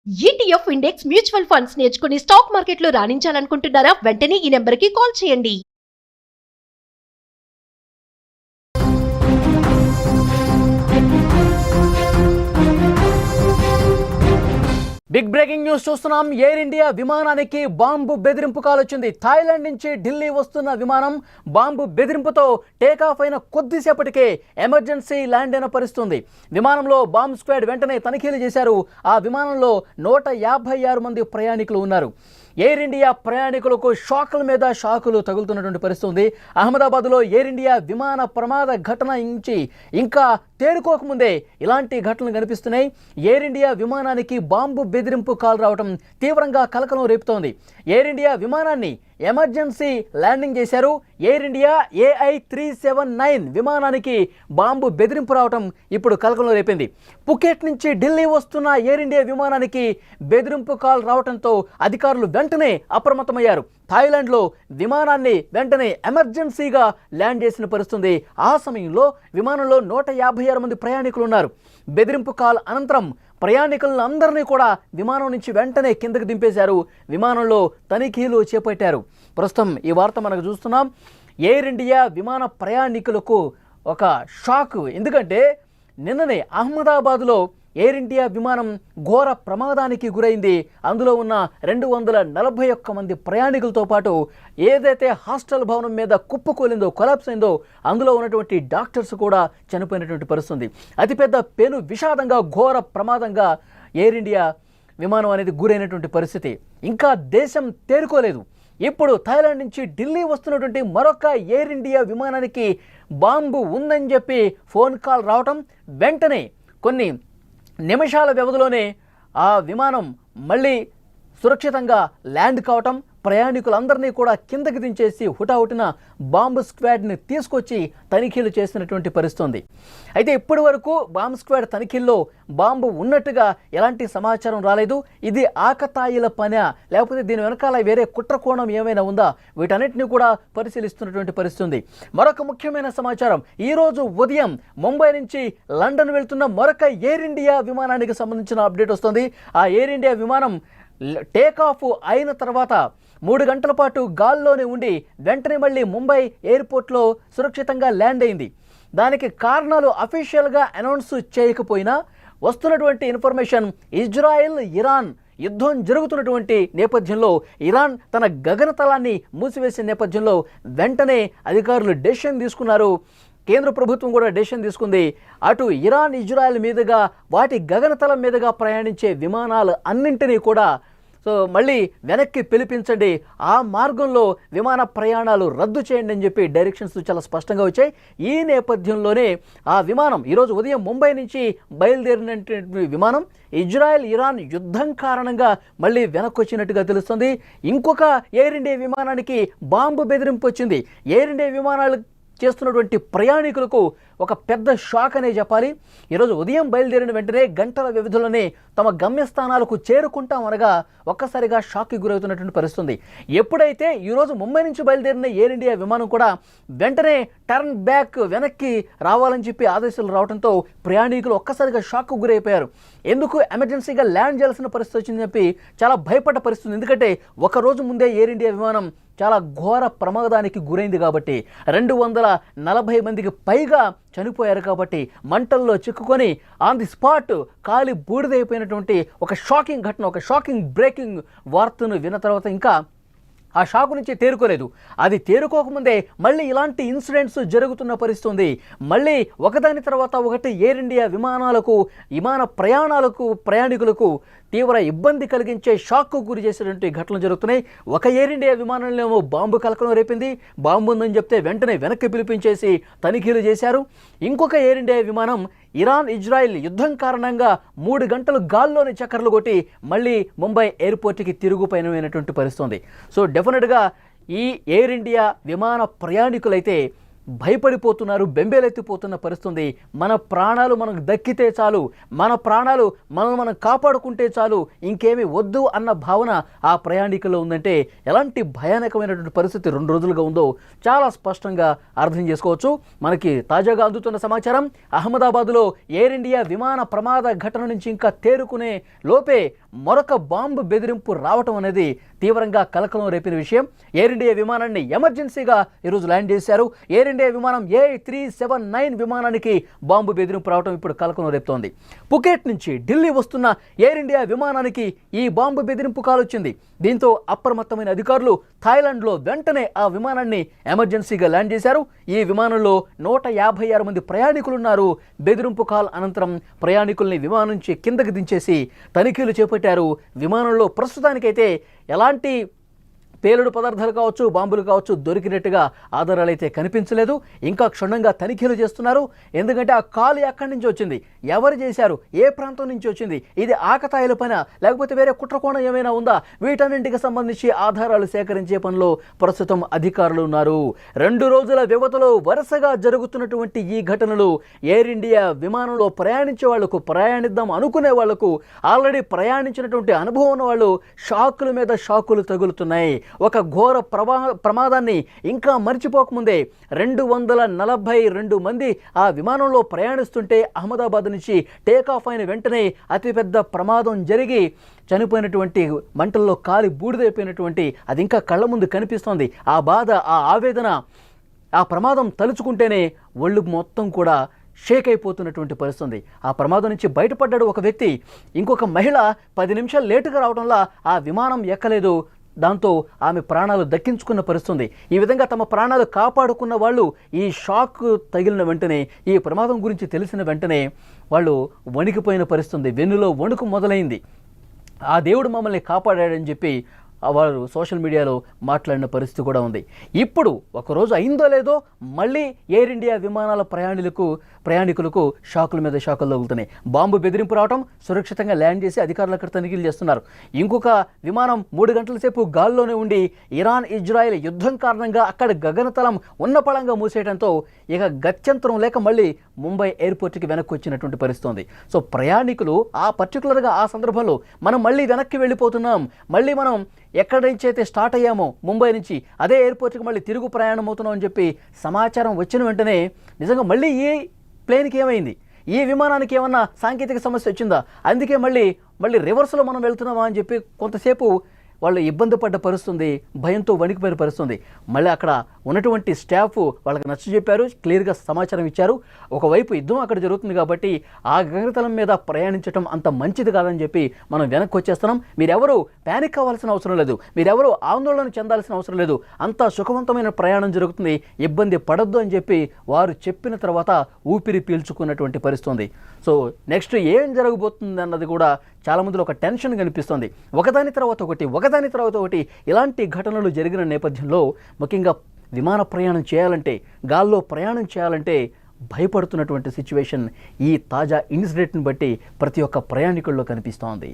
ETF index mutual funds నేర్చుకుని stock మార్కెట్లో రాణించాలనుకుంటున్నారా? వెంటనే ఈ నెంబర్కి కాల్ చేయండి. బిగ్ బ్రేకింగ్ న్యూస్ చూస్తున్నాం. ఎయిర్ ఇండియా విమానానికి బాంబు బెదిరింపు కాల్ వచ్చింది. థాయిలాండ్ నుంచి ఢిల్లీ వస్తున్న విమానం బాంబు బెదిరింపుతో టేకాఫ్ అయిన కొద్దిసేపటికే ఎమర్జెన్సీ ల్యాండ్ అయిన పరిస్థితుంది. విమానంలో బాంబ్ స్క్వాడ్ వెంటనే తనిఖీలు చేశారు. ఆ విమానంలో 156 మంది ప్రయాణికులు ఉన్నారు. ఎయిర్ ఇండియా ప్రయాణికులకు షాకుల మీద షాకులు తగులుతున్నటువంటి పరిస్థితి ఉంది. అహ్మదాబాద్లో ఎయిర్ ఇండియా విమాన ప్రమాద ఘటన నుంచి ఇంకా తేరుకోకముందే ఇలాంటి ఘటనలు కనిపిస్తున్నాయి. ఎయిర్ ఇండియా విమానానికి బాంబు బెదిరింపు కాల్ రావడం తీవ్రంగా కలకలం రేపుతోంది. ఎయిర్ ఇండియా విమానాన్ని ఎమర్జెన్సీ ల్యాండింగ్ చేశారు. ఎయిర్ ఇండియా AI379 విమానానికి బాంబు బెదిరింపు రావడం ఇప్పుడు కలకలం రేపింది. పుకెట్ నుంచి ఢిల్లీ వస్తున్న ఎయిర్ ఇండియా విమానానికి బెదిరింపు కాల్ రావడంతో అధికారులు వెంటనే అప్రమత్తమయ్యారు. థాయిలాండ్లో విమానాన్ని వెంటనే ఎమర్జెన్సీగా ల్యాండ్ చేసిన పరిస్థితుంది. ఆ సమయంలో విమానంలో 156 మంది ప్రయాణికులు ఉన్నారు. బెదిరింపు కాల్ అనంతరం ప్రయాణికులందరినీ కూడా విమానం నుంచి వెంటనే కిందకు దింపేశారు. విమానంలో తనిఖీలు చేపట్టారు. ప్రస్తుతం ఈ వార్త మనకు చూస్తున్నాం. ఎయిర్ ఇండియా విమాన ప్రయాణికులకు ఒక షాక్. ఎందుకంటే నిన్ననే అహ్మదాబాద్లో ఎయిర్ ఇండియా విమానం ఘోర ప్రమాదానికి గురైంది. అందులో ఉన్న 241 మంది ప్రయాణికులతో పాటు ఏదైతే హాస్టల్ భవనం మీద కుప్పకూలిందో, కొలాప్స్ అయిందో, అందులో ఉన్నటువంటి డాక్టర్స్ కూడా చనిపోయినటువంటి పరిస్థితి. అతిపెద్ద పెను విషాదంగా, ఘోర ప్రమాదంగా ఎయిర్ ఇండియా విమానం అనేది గురైనటువంటి పరిస్థితి. ఇంకా దేశం తేరుకోలేదు. ఇప్పుడు థాయిలాండ్ నుంచి ఢిల్లీ వస్తున్నటువంటి మరొక ఎయిర్ ఇండియా విమానానికి బాంబు ఉందని చెప్పి ఫోన్ కాల్ రావటం, వెంటనే కొన్ని నిమిషాల వ్యవధిలోనే ఆ విమానం మళ్ళీ సురక్షితంగా ల్యాండ్ కావటం, ప్రయాణికులందరినీ కూడా కిందకి దించేసి హుటాహుటిన బాంబు స్క్వాడ్ని తీసుకొచ్చి తనిఖీలు చేసినటువంటి పరిస్థితుంది. అయితే ఇప్పటి వరకు బాంబు స్క్వాడ్ తనిఖీల్లో బాంబు ఉన్నట్టుగా ఎలాంటి సమాచారం రాలేదు. ఇది ఆకతాయిల పనా, లేకపోతే దీని వెనకాల వేరే కుట్రకోణం ఏమైనా ఉందా, వీటన్నిటిని కూడా పరిశీలిస్తున్నటువంటి పరిస్థితుంది. మరొక ముఖ్యమైన సమాచారం, ఈరోజు ఉదయం ముంబై నుంచి లండన్ వెళ్తున్న మరొక ఎయిర్ ఇండియా విమానానికి సంబంధించిన అప్డేట్ వస్తుంది. ఆ ఎయిర్ ఇండియా విమానం టేకాఫ్ అయిన తర్వాత 3 గంటల పాటు గాల్లోనే ఉండి వెంటనే మళ్ళీ ముంబై ఎయిర్పోర్ట్లో సురక్షితంగా ల్యాండ్ అయింది. దానికి కారణాలు అఫీషియల్గా అనౌన్స్ చేయకపోయినా వస్తున్నటువంటి ఇన్ఫర్మేషన్, ఇజ్రాయెల్ ఇరాన్ యుద్ధం జరుగుతున్నటువంటి నేపథ్యంలో, ఇరాన్ తన గగనతలాన్ని మూసివేసే నేపథ్యంలో వెంటనే అధికారులు డెసిషన్ తీసుకున్నారు. కేంద్ర ప్రభుత్వం కూడా డెసిషన్ తీసుకుంది. అటు ఇరాన్, ఇజ్రాయెల్ మీదుగా, వాటి గగనతలం మీదుగా ప్రయాణించే విమానాలు అన్నింటినీ కూడా మళ్ళీ వెనక్కి పిలిపించండి, ఆ మార్గంలో విమాన ప్రయాణాలు రద్దు చేయండి అని చెప్పి డైరెక్షన్స్ చాలా స్పష్టంగా వచ్చాయి. ఈ నేపథ్యంలోనే ఆ విమానం ఈరోజు ఉదయం ముంబై నుంచి బయలుదేరినటువంటి విమానం ఇజ్రాయెల్ ఇరాన్ యుద్ధం కారణంగా మళ్ళీ వెనక్కి వచ్చినట్టుగా తెలుస్తుంది. ఇంకొక ఎయిర్ ఇండియా విమానానికి బాంబు బెదిరింపు వచ్చింది. ఎయిర్ ఇండియా విమానాలు చేస్తున్నటువంటి ప్రయాణికులకు ఒక పెద్ద షాక్ అనే చెప్పాలి. ఈరోజు ఉదయం బయలుదేరిన వెంటనే గంటల వ్యవధిలోనే తమ గమ్యస్థానాలకు చేరుకుంటామనగా ఒక్కసారిగా షాక్కి గురవుతున్నటువంటి పరిస్థితుంది. ఎప్పుడైతే ఈరోజు ముంబై నుంచి బయలుదేరిన ఎయిర్ ఇండియా విమానం కూడా వెంటనే టర్న్ బ్యాక్, వెనక్కి రావాలని చెప్పి ఆదేశాలు రావడంతో ప్రయాణికులు ఒక్కసారిగా షాక్కు గురైపోయారు. ఎందుకు ఎమర్జెన్సీగా ల్యాండ్ చేయాల్సిన పరిస్థితి వచ్చిందని చెప్పి చాలా భయపడ్డ పరిస్థితి. ఎందుకంటే ఒకరోజు ముందే ఎయిర్ ఇండియా విమానం చాలా ఘోర ప్రమాదానికి గురైంది కాబట్టి, 240 మందికి పైగా చనిపోయారు కాబట్టి, మంటల్లో చిక్కుకొని ఆన్ ది స్పాట్ కాలి బూడిదైపోయినటువంటి ఒక షాకింగ్ ఘటన, ఒక షాకింగ్ బ్రేకింగ్ వార్తను విన్న తర్వాత ఇంకా ఆ షాకు నుంచి తేరుకోలేదు. అది తేరుకోకముందే మళ్ళీ ఇలాంటి ఇన్సిడెంట్స్ జరుగుతున్న పరిస్థితి ఉంది. మళ్ళీ ఒకదాని తర్వాత ఒకటి ఎయిర్ ఇండియా విమాన ప్రయాణికులకు తీవ్ర ఇబ్బంది కలిగించే షాక్కు గురి చేసేటువంటి ఘటనలు జరుగుతున్నాయి. ఒక ఎయిర్ ఇండియా విమానంలో బాంబు కలకలం రేపింది. బాంబు ఉందని చెప్తే వెంటనే వెనక్కి పిలిపించేసి తనిఖీలు చేశారు. ఇంకొక ఎయిర్ ఇండియా విమానం ఇరాన్ ఇజ్రాయెల్ యుద్ధం కారణంగా 3 గంటలు గాల్లోని చక్కర్లు కొట్టి మళ్ళీ ముంబై ఎయిర్పోర్ట్కి తిరుగుపయనమైనటువంటి పరిస్థితుంది. సో డెఫినెట్గా ఈ ఎయిర్ ఇండియా విమాన ప్రయాణికులైతే భయపడిపోతున్నారు, బెంబేలెత్తిపోతున్న పరిస్థితుంది. మన ప్రాణాలు మనకు దక్కితే చాలు, మన ప్రాణాలు మనం కాపాడుకుంటే చాలు, ఇంకేమీ వద్దు అన్న భావన ఆ ప్రయాణికుల్లో ఉందంటే ఎలాంటి భయానకమైనటువంటి పరిస్థితి 2 రోజులుగా ఉందో చాలా స్పష్టంగా అర్థం చేసుకోవచ్చు. మనకి తాజాగా అందుతున్న సమాచారం, అహ్మదాబాద్లో ఎయిర్ ఇండియా విమాన ప్రమాద ఘటన నుంచి ఇంకా తేరుకునే లోపే మరొక బాంబు బెదిరింపు రావటం అనేది తీవ్రంగా కలకలం రేపిన విషయం. ఎయిర్ ఇండియా విమానాన్ని ఎమర్జెన్సీగా ఈరోజు ల్యాండ్ చేశారు. ఎయిర్ ఇండియా విమానం A379 విమానానికి బాంబు బెదిరింపు రావడం ఇప్పుడు కలకలం రేపుతోంది. పుకెట్ నుంచి ఢిల్లీ వస్తున్న ఎయిర్ ఇండియా విమానానికి ఈ బాంబు బెదిరింపు కాల్ వచ్చింది. దీంతో అప్రమత్తమైన అధికారులు థాయిలాండ్లో వెంటనే ఆ విమానాన్ని ఎమర్జెన్సీగా ల్యాండ్ చేశారు. ఈ విమానంలో 156 మంది ప్రయాణికులున్నారు. బెదిరింపు కాల్ అనంతరం ప్రయాణికుల్ని విమానం నుంచి కిందకి దించేసి తనిఖీలు చేపట్టారు. విమానంలో ప్రస్తుతానికైతే ఎలాంటి పేలుడు పదార్థాలు కావచ్చు, బాంబులు కావచ్చు దొరికినట్టుగా ఆధారాలు అయితే కనిపించలేదు. ఇంకా క్షుణ్ణంగా తనిఖీలు చేస్తున్నారు. ఎందుకంటే ఆ కాలు ఎక్కడి నుంచి వచ్చింది, ఎవరు చేశారు, ఏ ప్రాంతం నుంచి వచ్చింది, ఇది ఆకతాయిల పైన లేకపోతే వేరే కుట్రకోణం ఏమైనా ఉందా, వీటన్నింటికి సంబంధించి ఆధారాలు సేకరించే పనిలో ప్రస్తుతం అధికారులు ఉన్నారు. 2 రోజుల వ్యవధిలో వరుసగా జరుగుతున్నటువంటి ఈ ఘటనలు ఎయిర్ ఇండియా విమానంలో ప్రయాణించే వాళ్లకు, ప్రయాణిద్దాం అనుకునే వాళ్లకు, ఆల్రెడీ ప్రయాణించినటువంటి అనుభవం ఉన్న వాళ్ళు షాకుల మీద షాకులు తగులుతున్నాయి. ఒక ఘోర ప్రమాదాన్ని ఇంకా మర్చిపోకముందే 242 మంది ఆ విమానంలో ప్రయాణిస్తుంటే అహ్మదాబాద్ నుంచి టేకాఫ్ అయిన వెంటనే అతిపెద్ద ప్రమాదం జరిగి చనిపోయినటువంటి, మంటల్లో కాలి బూడిదైపోయినటువంటి అది ఇంకా కళ్ళ ముందు కనిపిస్తోంది. ఆ బాధ, ఆ ఆవేదన, ఆ ప్రమాదం తలుచుకుంటేనే ఒళ్ళు మొత్తం కూడా షేక్ అయిపోతున్నటువంటి పరిస్థితి. ఆ ప్రమాదం నుంచి బయటపడ్డాడు ఒక వ్యక్తి. ఇంకొక మహిళ 10 నిమిషాలు లేటుగా రావడంలో ఆ విమానం ఎక్కలేదు. దాంతో ఆమె ప్రాణాలు దక్కించుకున్న పరిస్థితి. ఈ విధంగా తమ ప్రాణాలు కాపాడుకున్న వాళ్ళు ఈ షాక్ తగిలిన వెంటనే, ఈ ప్రమాదం గురించి తెలిసిన వెంటనే వాళ్ళు వణికిపోయిన పరిస్థితి. వెన్నులో వణుకు మొదలైంది. ఆ దేవుడు మమ్మల్ని కాపాడాడని చెప్పి వారు సోషల్ మీడియాలో మాట్లాడిన పరిస్థితి కూడా ఉంది. ఇప్పుడు ఒకరోజు అయిందో లేదో మళ్ళీ ఎయిర్ ఇండియా విమానాల ప్రయాణికులకు షాకుల మీద షాకులు తగులుతున్నాయి. బాంబు బెదిరింపు రావడం, సురక్షితంగా ల్యాండ్ చేసి అధికారులు అక్కడ తనిఖీలు చేస్తున్నారు. ఇంకొక విమానం 3 గంటల సేపు గాల్లోనే ఉండి ఇరాన్ ఇజ్రాయెల్ యుద్ధం కారణంగా అక్కడ గగనతలం ఉన్నపళంగా మూసేయడంతో ఇక గత్యంతరం లేక మళ్ళీ ముంబై ఎయిర్పోర్ట్కి వెనక్కి వచ్చినటువంటి పరిస్థితి ఉంది. సో ప్రయాణికులు పర్టికులర్గా ఆ సందర్భంలో మనం మళ్ళీ వెనక్కి వెళ్ళిపోతున్నాం, మళ్ళీ మనం ఎక్కడి నుంచి అయితే స్టార్ట్ అయ్యామో ముంబై నుంచి అదే ఎయిర్పోర్ట్కి మళ్ళీ తిరుగు ప్రయాణం అవుతున్నాం అని చెప్పి సమాచారం వచ్చిన వెంటనే నిజంగా మళ్ళీ ఈ ప్లేన్కి ఏమైంది, ఈ విమానానికి ఏమన్నా సాంకేతిక సమస్య వచ్చిందా, అందుకే మళ్ళీ రివర్స్లో మనం వెళ్తున్నామా అని చెప్పి కొంతసేపు వాళ్ళు ఇబ్బంది పడ్డ పరిస్థితుంది, భయంతో వణికిపోయిన పరిస్థితుంది. మళ్ళీ అక్కడ ఉన్నటువంటి స్టాఫ్ వాళ్ళకి నచ్చజెప్పారు, క్లియర్గా సమాచారం ఇచ్చారు. ఒకవైపు యుద్ధం అక్కడ జరుగుతుంది కాబట్టి ఆ గగనతలం మీద ప్రయాణించడం అంత మంచిది కాదని చెప్పి మనం వెనక్కి వచ్చేస్తున్నాం, మీరెవరూ ప్యానిక్ కావాల్సిన అవసరం లేదు, మీరెవరూ ఆందోళన చెందాల్సిన అవసరం లేదు, అంతా సుఖవంతమైన ప్రయాణం జరుగుతుంది, ఇబ్బంది పడద్దు అని చెప్పి వారు చెప్పిన తర్వాత ఊపిరి పీల్చుకున్నటువంటి పరిస్థితుంది. సో నెక్స్ట్ ఏం జరగబోతుంది అన్నది కూడా చాలామందిలో ఒక టెన్షన్ కనిపిస్తుంది. ఒకదాని తర్వాత ఒకటి ఇలాంటి ఘటనలు జరిగిన నేపథ్యంలో ముఖ్యంగా విమాన ప్రయాణం చేయాలంటే, గాల్లో ప్రయాణం చేయాలంటే భయపడుతున్నటువంటి సిచ్యువేషన్ ఈ తాజా ఇన్సిడెంట్ని బట్టి ప్రతి ఒక్క ప్రయాణికుల్లో కనిపిస్తోంది.